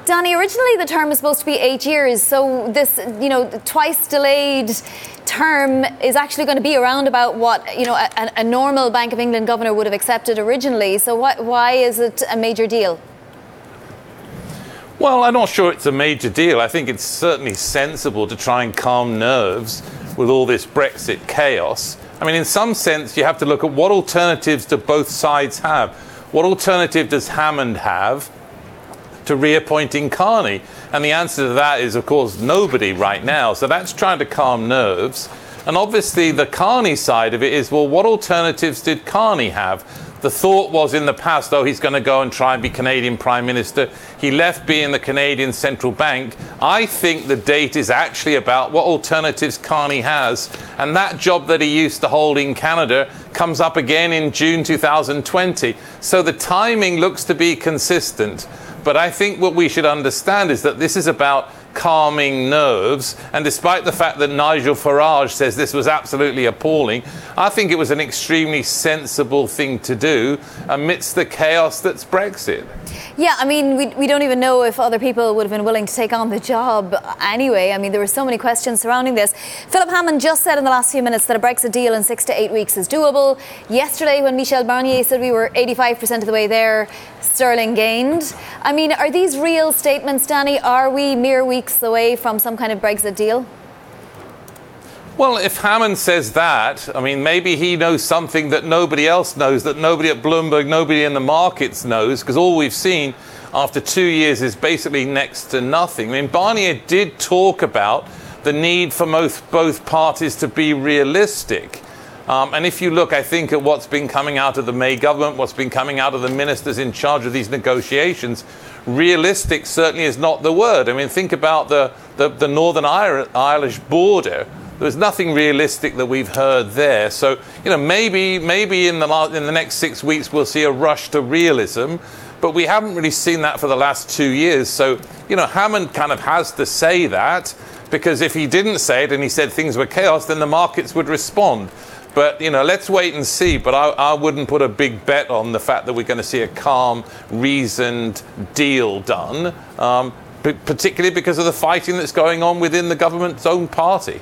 Danny, originally the term was supposed to be 8 years, so this, twice delayed term is actually going to be around about what, a normal Bank of England governor would have accepted originally. So why is it a major deal? Well, I'm not sure it's a major deal. I think it's certainly sensible to try and calm nerves with all this Brexit chaos. I mean, in some sense, you have to look at what alternatives do both sides have. What alternative does Hammond have to reappointing Carney? And the answer to that is, of course, nobody right now. So that's trying to calm nerves. And obviously, the Carney side of it is, well, what alternatives did Carney have? The thought was in the past, oh, he's going to go and try and be Canadian Prime Minister. He left being the Canadian Central Bank. I think the date is actually about what alternatives Carney has. And that job that he used to hold in Canada comes up again in June 2020. So the timing looks to be consistent. But I think what we should understand is that this is about calming nerves. And despite the fact that Nigel Farage says this was absolutely appalling, I think it was an extremely sensible thing to do amidst the chaos that's Brexit. Yeah, I mean, we don't even know if other people would have been willing to take on the job anyway. I mean, there were so many questions surrounding this. Philip Hammond just said in the last few minutes that a Brexit deal in 6 to 8 weeks is doable. Yesterday, when Michel Barnier said we were 85% of the way there, sterling gained. I mean, are these real statements, Danny? Are we mere weeks away from some kind of Brexit deal? Well, if Hammond says that, I mean, maybe he knows something that nobody else knows, that nobody at Bloomberg, nobody in the markets knows, because all we've seen after 2 years is basically next to nothing. I mean, Barnier did talk about the need for both parties to be realistic. And if you look, I think, at what's been coming out of the May government, what's been coming out of the ministers in charge of these negotiations, realistic certainly is not the word. I mean, think about the Northern Irish border. There's nothing realistic that we've heard there. So, maybe in the next 6 weeks we'll see a rush to realism, but we haven't really seen that for the last 2 years. So, Hammond kind of has to say that, because if he didn't say it and he said things were chaos, then the markets would respond. But, let's wait and see. But I wouldn't put a big bet on the fact that we're going to see a calm, reasoned deal done, particularly because of the fighting that's going on within the government's own party.